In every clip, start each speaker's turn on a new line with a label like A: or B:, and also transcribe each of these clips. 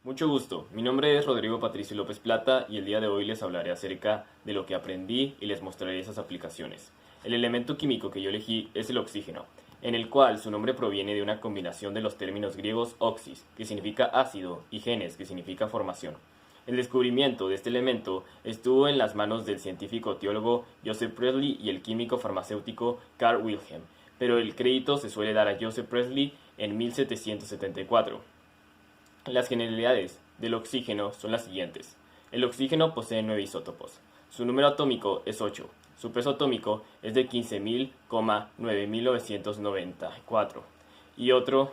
A: Mucho gusto, mi nombre es Rodrigo Patricio López Plata y el día de hoy les hablaré acerca de lo que aprendí y les mostraré esas aplicaciones. El elemento químico que yo elegí es el oxígeno, en el cual su nombre proviene de una combinación de los términos griegos oxis, que significa ácido, y genes, que significa formación. El descubrimiento de este elemento estuvo en las manos del científico teólogo Joseph Priestley y el químico farmacéutico Carl Wilhelm, pero el crédito se suele dar a Joseph Priestley en 1774. Las generalidades del oxígeno son las siguientes. El oxígeno posee 9 isótopos. Su número atómico es 8. Su peso atómico es de 15.000,9994. Y otro,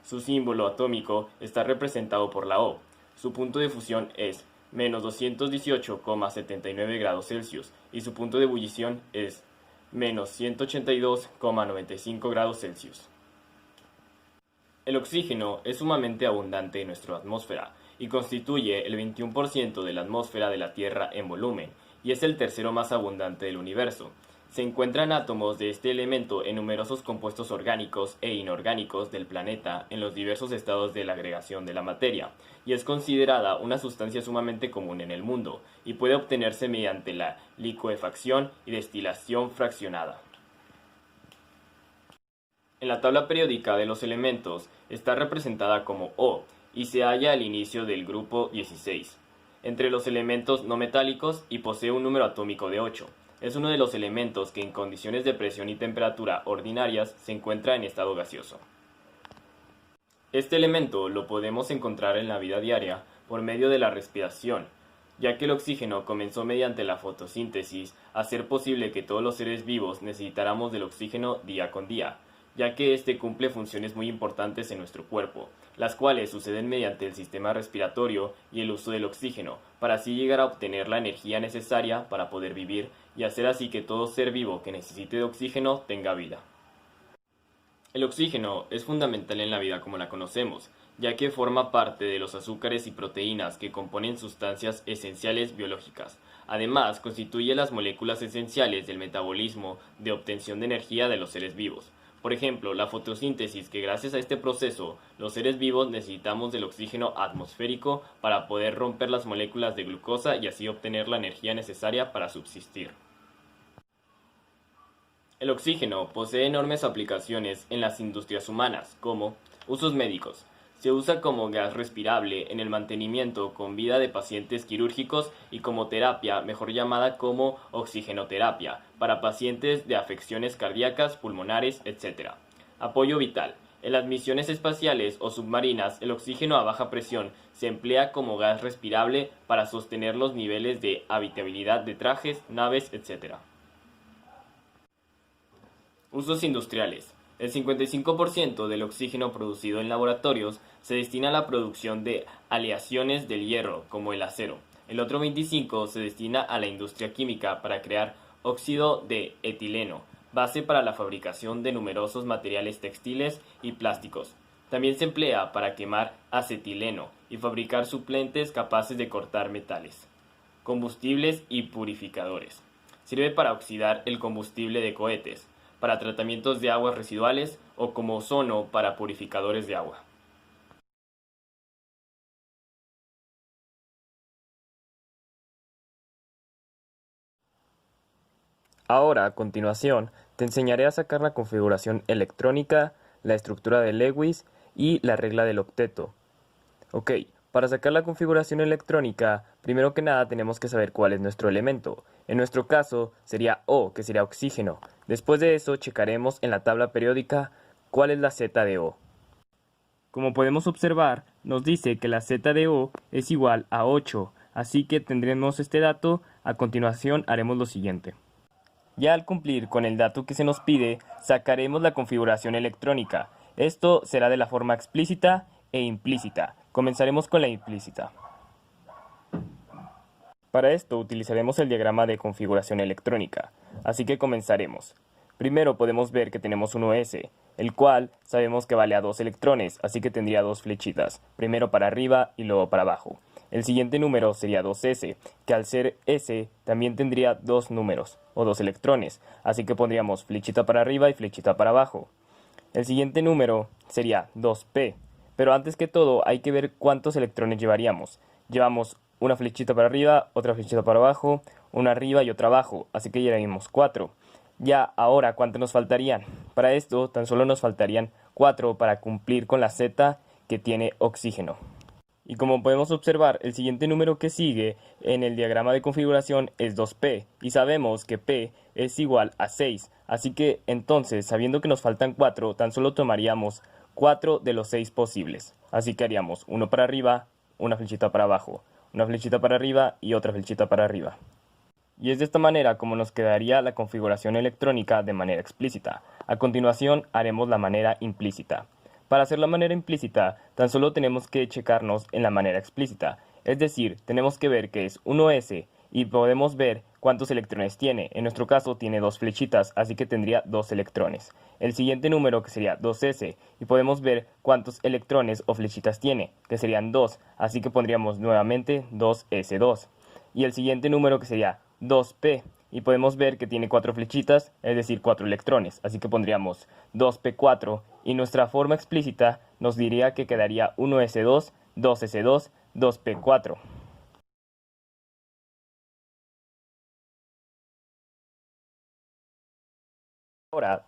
A: su símbolo atómico está representado por la O. Su punto de fusión es menos 218,79 grados Celsius y su punto de ebullición es menos 182,95 grados Celsius. El oxígeno es sumamente abundante en nuestra atmósfera y constituye el 21% de la atmósfera de la Tierra en volumen, y es el tercero más abundante del universo. Se encuentran átomos de este elemento en numerosos compuestos orgánicos e inorgánicos del planeta en los diversos estados de la agregación de la materia, y es considerada una sustancia sumamente común en el mundo, y puede obtenerse mediante la licuefacción y destilación fraccionada. En la tabla periódica de los elementos está representada como O y se halla al inicio del grupo 16, entre los elementos no metálicos, y posee un número atómico de 8. Es uno de los elementos que en condiciones de presión y temperatura ordinarias se encuentra en estado gaseoso. Este elemento lo podemos encontrar en la vida diaria por medio de la respiración, ya que el oxígeno comenzó mediante la fotosíntesis a ser posible que todos los seres vivos necesitáramos del oxígeno día con día, ya que este cumple funciones muy importantes en nuestro cuerpo, las cuales suceden mediante el sistema respiratorio y el uso del oxígeno, para así llegar a obtener la energía necesaria para poder vivir y hacer así que todo ser vivo que necesite de oxígeno tenga vida. El oxígeno es fundamental en la vida como la conocemos, ya que forma parte de los azúcares y proteínas que componen sustancias esenciales biológicas. Además, constituye las moléculas esenciales del metabolismo de obtención de energía de los seres vivos. Por ejemplo, la fotosíntesis, que gracias a este proceso los seres vivos necesitamos del oxígeno atmosférico para poder romper las moléculas de glucosa y así obtener la energía necesaria para subsistir. El oxígeno posee enormes aplicaciones en las industrias humanas, como usos médicos. Se usa como gas respirable en el mantenimiento con vida de pacientes quirúrgicos y como terapia, mejor llamada como oxigenoterapia, para pacientes de afecciones cardíacas, pulmonares, etc. Apoyo vital. En las misiones espaciales o submarinas, el oxígeno a baja presión se emplea como gas respirable para sostener los niveles de habitabilidad de trajes, naves, etc. Usos industriales. El 55% del oxígeno producido en laboratorios se destina a la producción de aleaciones del hierro, como el acero. El otro 25% se destina a la industria química para crear óxido de etileno, base para la fabricación de numerosos materiales textiles y plásticos. También se emplea para quemar acetileno y fabricar suplentes capaces de cortar metales. Combustibles y purificadores. Sirve para oxidar el combustible de cohetes, para tratamientos de aguas residuales o como ozono para purificadores de agua. Ahora, a continuación, te enseñaré a sacar la configuración electrónica, la estructura de Lewis y la regla del octeto. Ok, para sacar la configuración electrónica, primero que nada tenemos que saber cuál es nuestro elemento. En nuestro caso sería O, que sería oxígeno. Después de eso checaremos en la tabla periódica cuál es la Z de O. Como podemos observar, nos dice que la Z de O es igual a 8, así que tendremos este dato. A continuación haremos lo siguiente. Ya al cumplir con el dato que se nos pide, sacaremos la configuración electrónica. Esto será de la forma explícita e implícita. Comenzaremos con la implícita. Para esto utilizaremos el diagrama de configuración electrónica, así que comenzaremos. Primero podemos ver que tenemos un S, el cual sabemos que vale a 2 electrones, así que tendría 2 flechitas, primero para arriba y luego para abajo. El siguiente número sería 2S, que al ser S también tendría 2 números, o 2 electrones, así que pondríamos flechita para arriba y flechita para abajo. El siguiente número sería 2P, Pero antes que todo hay que ver cuántos electrones llevaríamos. Llevamos una flechita para arriba, otra flechita para abajo, una arriba y otra abajo, así que llevaríamos 4. Ya ahora, ¿cuántos nos faltarían? Para esto tan solo nos faltarían 4 para cumplir con la Z que tiene oxígeno. Y como podemos observar, el siguiente número que sigue en el diagrama de configuración es 2p, y sabemos que p es igual a 6, así que entonces, sabiendo que nos faltan 4, tan solo tomaríamos 4 de los 6 posibles. Así que haríamos uno para arriba, una flechita para abajo, una flechita para arriba y otra flechita para arriba. Y es de esta manera como nos quedaría la configuración electrónica de manera explícita. A continuación haremos la manera implícita. Para hacer la manera implícita, tan solo tenemos que checarnos en la manera explícita, es decir, tenemos que ver que es 1s y podemos ver cuántos electrones tiene. En nuestro caso tiene 2 flechitas, así que tendría 2 electrones. El siguiente número que sería 2s y podemos ver cuántos electrones o flechitas tiene, que serían 2, así que pondríamos nuevamente 2s2. Y el siguiente número que sería 2p y podemos ver que tiene 4 flechitas, es decir, 4 electrones, así que pondríamos 2p4 y nuestra forma explícita nos diría que quedaría 1s2, 2s2, 2p4. Ahora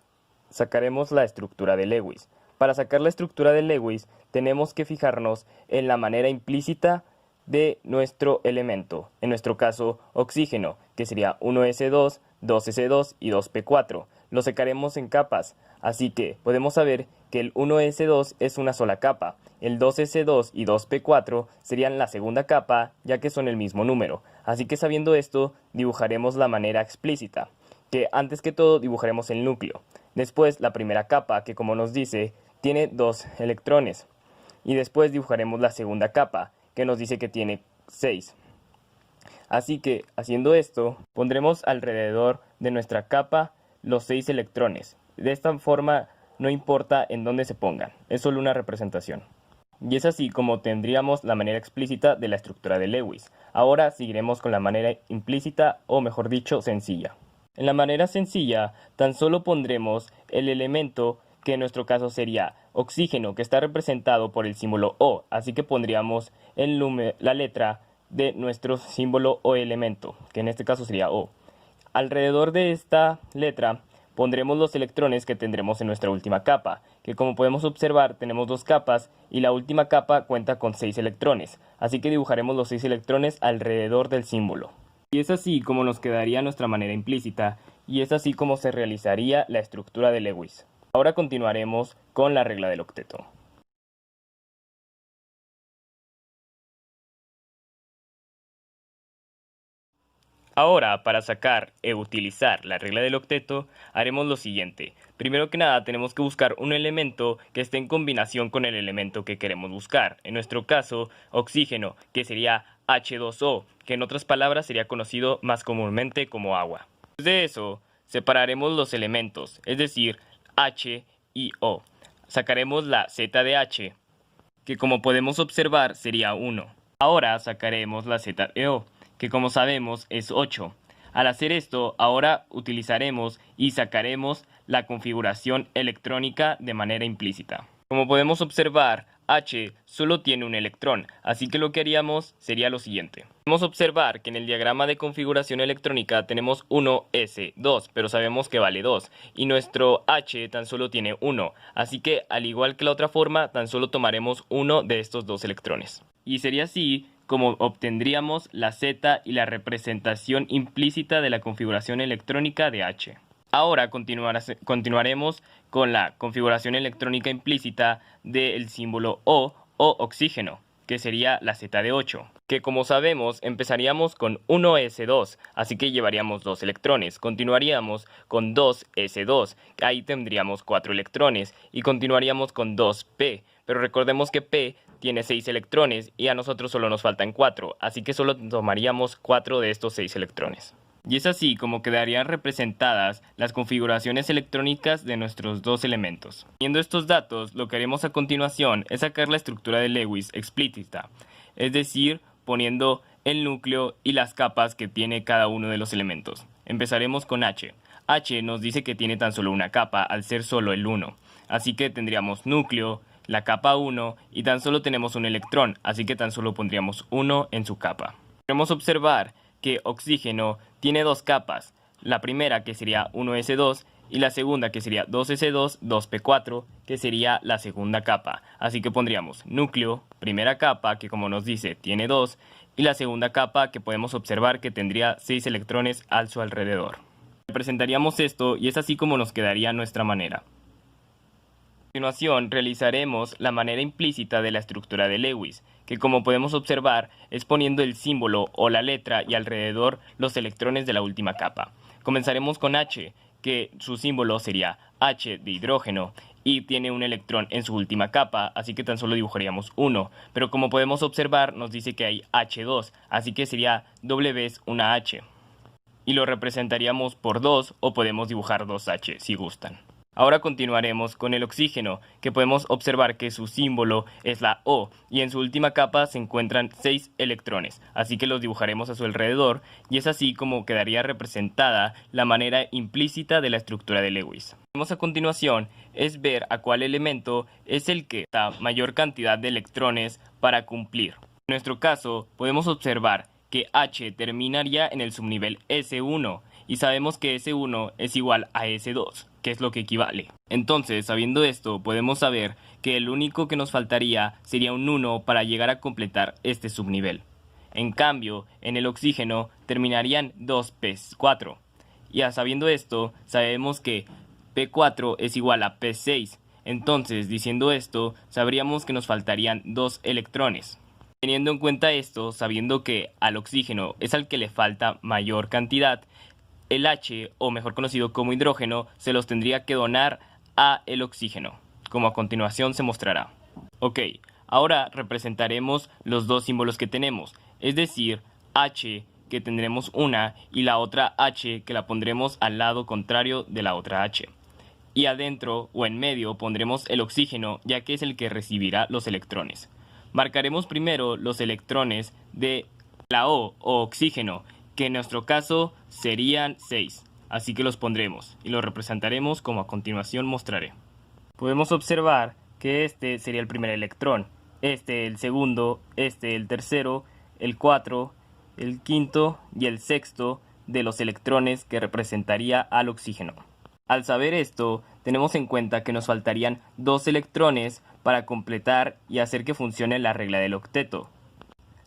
A: sacaremos la estructura de Lewis. Para sacar la estructura de Lewis tenemos que fijarnos en la manera implícita de nuestro elemento, en nuestro caso oxígeno, que sería 1s2, 2s2 y 2p4. Lo sacaremos en capas, así que podemos saber que el 1s2 es una sola capa, el 2s2 y 2p4 serían la segunda capa ya que son el mismo número, así que sabiendo esto dibujaremos la manera explícita, que antes que todo dibujaremos el núcleo, después la primera capa que como nos dice tiene 2 electrones y después dibujaremos la segunda capa que nos dice que tiene 6. Así que, haciendo esto, pondremos alrededor de nuestra capa los 6 electrones. De esta forma, no importa en dónde se pongan, es solo una representación. Y es así como tendríamos la manera explícita de la estructura de Lewis. Ahora seguiremos con la manera implícita, o mejor dicho, sencilla. En la manera sencilla, tan solo pondremos el elemento que en nuestro caso sería oxígeno, que está representado por el símbolo O, así que pondríamos la letra de nuestro símbolo o elemento, que en este caso sería O. Alrededor de esta letra pondremos los electrones que tendremos en nuestra última capa, que como podemos observar tenemos 2 capas y la última capa cuenta con 6 electrones, así que dibujaremos los 6 electrones alrededor del símbolo. Y es así como nos quedaría nuestra manera implícita, y es así como se realizaría la estructura de Lewis. Ahora continuaremos con la regla del octeto. Ahora, para sacar e utilizar la regla del octeto, haremos lo siguiente. Primero que nada, tenemos que buscar un elemento que esté en combinación con el elemento que queremos buscar. En nuestro caso, oxígeno, que sería H2O, que en otras palabras sería conocido más comúnmente como agua. Después de eso, separaremos los elementos, es decir, H y O. Sacaremos la Z de H, que como podemos observar sería 1. Ahora sacaremos la Z de O, que como sabemos es 8. Al hacer esto, ahora utilizaremos y sacaremos la configuración electrónica de manera implícita. Como podemos observar, H solo tiene un electrón, así que lo que haríamos sería lo siguiente. Podemos observar que en el diagrama de configuración electrónica tenemos 1s2, pero sabemos que vale 2, y nuestro H tan solo tiene 1, así que al igual que la otra forma, tan solo tomaremos uno de estos 2 electrones. Y sería así como obtendríamos la Z y la representación implícita de la configuración electrónica de H. Ahora continuaremos con la configuración electrónica implícita del símbolo O oxígeno, que sería la Z de 8, que como sabemos empezaríamos con 1s2, así que llevaríamos 2 electrones, continuaríamos con 2s2, ahí tendríamos 4 electrones, y continuaríamos con 2p, pero recordemos que p tiene 6 electrones y a nosotros solo nos faltan 4, así que solo tomaríamos 4 de estos 6 electrones. Y es así como quedarían representadas las configuraciones electrónicas de nuestros 2 elementos. Teniendo estos datos, lo que haremos a continuación es sacar la estructura de Lewis explícita, es decir, poniendo el núcleo y las capas que tiene cada uno de los elementos. Empezaremos con H. H nos dice que tiene tan solo una capa al ser solo el 1, así que tendríamos núcleo, la capa 1 y tan solo tenemos un electrón, así que tan solo pondríamos 1 en su capa. Podemos observar que oxígeno tiene dos capas, la primera que sería 1s2 y la segunda que sería 2s2, 2p4, que sería la segunda capa. Así que pondríamos núcleo, primera capa que como nos dice tiene 2 y la segunda capa que podemos observar que tendría 6 electrones a su alrededor. Representaríamos esto y es así como nos quedaría nuestra manera. A continuación realizaremos la manera implícita de la estructura de Lewis, que como podemos observar es poniendo el símbolo o la letra y alrededor los electrones de la última capa. Comenzaremos con H, que su símbolo sería H de hidrógeno y tiene un electrón en su última capa, así que tan solo dibujaríamos 1, pero como podemos observar nos dice que hay H2, así que sería doble vez una H. Y lo representaríamos por 2 o podemos dibujar 2H si gustan. Ahora continuaremos con el oxígeno, que podemos observar que su símbolo es la O y en su última capa se encuentran 6 electrones, así que los dibujaremos a su alrededor y es así como quedaría representada la manera implícita de la estructura de Lewis. Lo que vemos a continuación es ver a cuál elemento es el que da mayor cantidad de electrones para cumplir. En nuestro caso podemos observar que H terminaría en el subnivel S1 y sabemos que S1 es igual a S2, que es lo que equivale. Entonces, sabiendo esto, podemos saber que el único que nos faltaría sería un 1 para llegar a completar este subnivel. En cambio, en el oxígeno terminarían 2p4. Y sabiendo esto, sabemos que p4 es igual a p6. Entonces, diciendo esto, sabríamos que nos faltarían 2 electrones. Teniendo en cuenta esto, sabiendo que al oxígeno es al que le falta mayor cantidad, el H, o mejor conocido como hidrógeno, se los tendría que donar a el oxígeno, como a continuación se mostrará. Ok, ahora representaremos los dos símbolos que tenemos, es decir, H, que tendremos una, y la otra H, que la pondremos al lado contrario de la otra H. Y adentro o en medio pondremos el oxígeno, ya que es el que recibirá los electrones. Marcaremos primero los electrones de la O oxígeno, que en nuestro caso serían 6, así que los pondremos y los representaremos como a continuación mostraré. Podemos observar que este sería el primer electrón, este el segundo, este el tercero, el 4, el quinto y el sexto de los electrones que representaría al oxígeno. Al saber esto, tenemos en cuenta que nos faltarían 2 electrones para completar y hacer que funcione la regla del octeto,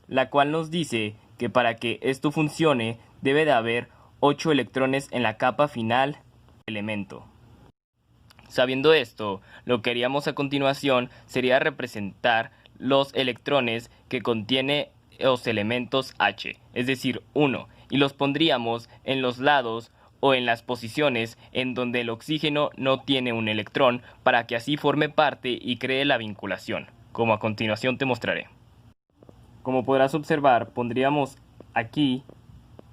A: la cual nos dice que para que esto funcione debe de haber 8 electrones en la capa final del elemento. Sabiendo esto, lo que haríamos a continuación sería representar los electrones que contiene los elementos H, es decir, 1, y los pondríamos en los lados o en las posiciones en donde el oxígeno no tiene un electrón para que así forme parte y cree la vinculación, como a continuación te mostraré. Como podrás observar, pondríamos aquí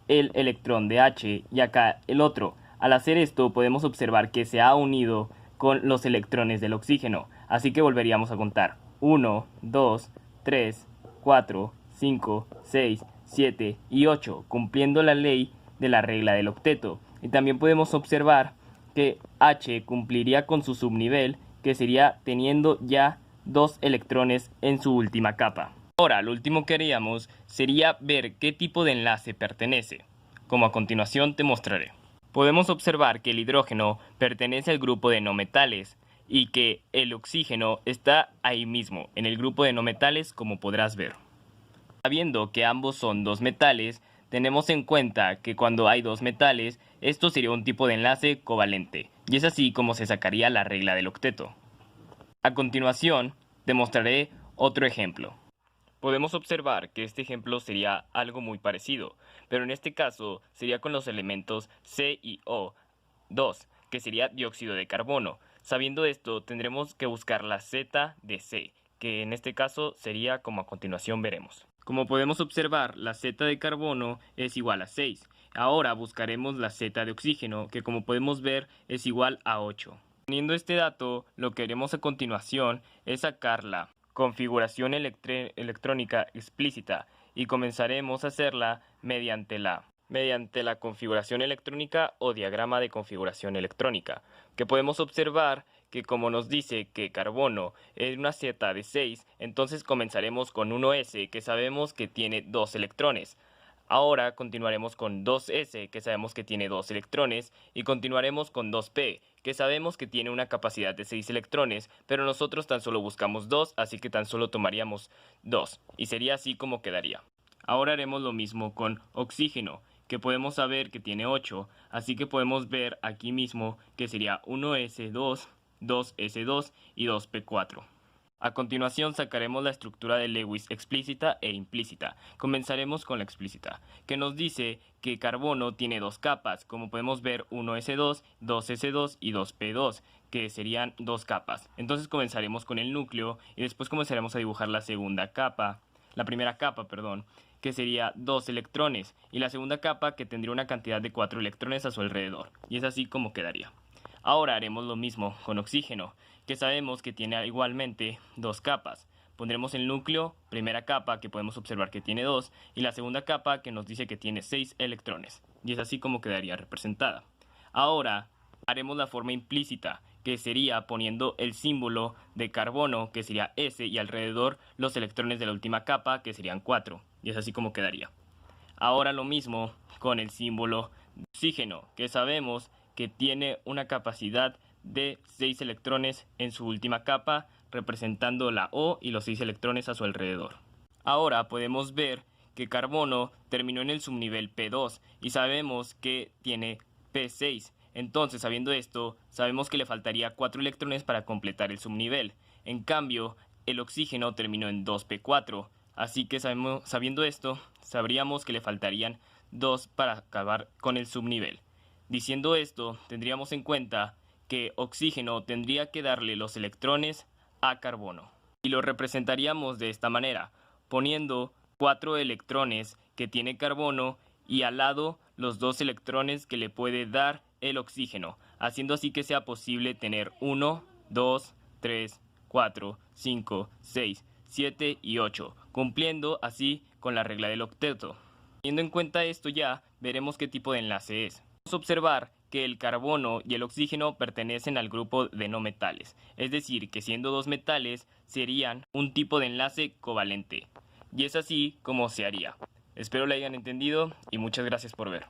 A: el electrón de H y acá el otro. Al hacer esto podemos observar que se ha unido con los electrones del oxígeno, así que volveríamos a contar 1, 2, 3, 4, 5, 6, 7 y 8, cumpliendo la ley de la regla del octeto. Y también podemos observar que H cumpliría con su subnivel, que sería teniendo ya 2 electrones en su última capa. Ahora, lo último que haríamos sería ver qué tipo de enlace pertenece, como a continuación te mostraré. Podemos observar que el hidrógeno pertenece al grupo de no metales y que el oxígeno está ahí mismo, en el grupo de no metales, como podrás ver. Sabiendo que ambos son 2 metales, tenemos en cuenta que cuando hay 2 metales, esto sería un tipo de enlace covalente, y es así como se sacaría la regla del octeto. A continuación, te mostraré otro ejemplo. Podemos observar que este ejemplo sería algo muy parecido, pero en este caso sería con los elementos C y O2, que sería dióxido de carbono. Sabiendo esto, tendremos que buscar la Z de C, que en este caso sería como a continuación veremos. Como podemos observar, la Z de carbono es igual a 6. Ahora buscaremos la Z de oxígeno, que como podemos ver es igual a 8. Teniendo este dato, lo que haremos a continuación es sacar la configuración electrónica explícita y comenzaremos a hacerla mediante la mediante la configuración electrónica o diagrama de configuración electrónica, que podemos observar que como nos dice que carbono es una Z de 6, entonces comenzaremos con 1s, que sabemos que tiene 2 electrones. Ahora continuaremos con 2s, que sabemos que tiene 2 electrones, y continuaremos con 2p, que sabemos que tiene una capacidad de 6 electrones, pero nosotros tan solo buscamos 2, así que tan solo tomaríamos 2, y sería así como quedaría. Ahora haremos lo mismo con oxígeno, que podemos saber que tiene 8, así que podemos ver aquí mismo que sería 1s2, 2s2 y 2p4. A continuación sacaremos la estructura de Lewis explícita e implícita. Comenzaremos con la explícita, que nos dice que carbono tiene dos capas, como podemos ver 1s2, 2s2 y 2p2, que serían dos capas. Entonces comenzaremos con el núcleo y después comenzaremos a dibujar la primera capa, que sería 2 electrones, y la segunda capa que tendría una cantidad de 4 electrones a su alrededor, y es así como quedaría. Ahora haremos lo mismo con oxígeno, que sabemos que tiene igualmente dos capas. Pondremos el núcleo, primera capa que podemos observar que tiene 2, y la segunda capa que nos dice que tiene 6 electrones, y es así como quedaría representada. Ahora haremos la forma implícita, que sería poniendo el símbolo de carbono, que sería S, y alrededor los electrones de la última capa, que serían 4, y es así como quedaría. Ahora lo mismo con el símbolo de oxígeno, que sabemos que tiene una capacidad de 6 electrones en su última capa, representando la O y los 6 electrones a su alrededor. Ahora podemos ver que carbono terminó en el subnivel P2 y sabemos que tiene P6. Entonces, sabiendo esto, sabemos que le faltaría 4 electrones para completar el subnivel. En cambio, el oxígeno terminó en 2P4. Así que sabiendo esto, sabríamos que le faltarían 2 para acabar con el subnivel. Diciendo esto, tendríamos en cuenta que oxígeno tendría que darle los electrones a carbono. Y lo representaríamos de esta manera, poniendo 4 electrones que tiene carbono y al lado los 2 electrones que le puede dar el oxígeno, haciendo así que sea posible tener 1, 2, 3, 4, 5, 6, 7 y 8, cumpliendo así con la regla del octeto. Teniendo en cuenta esto ya, veremos qué tipo de enlace es. Podemos observar que el carbono y el oxígeno pertenecen al grupo de no metales, es decir, que siendo dos metales serían un tipo de enlace covalente. Y es así como se haría. Espero lo hayan entendido y muchas gracias por ver.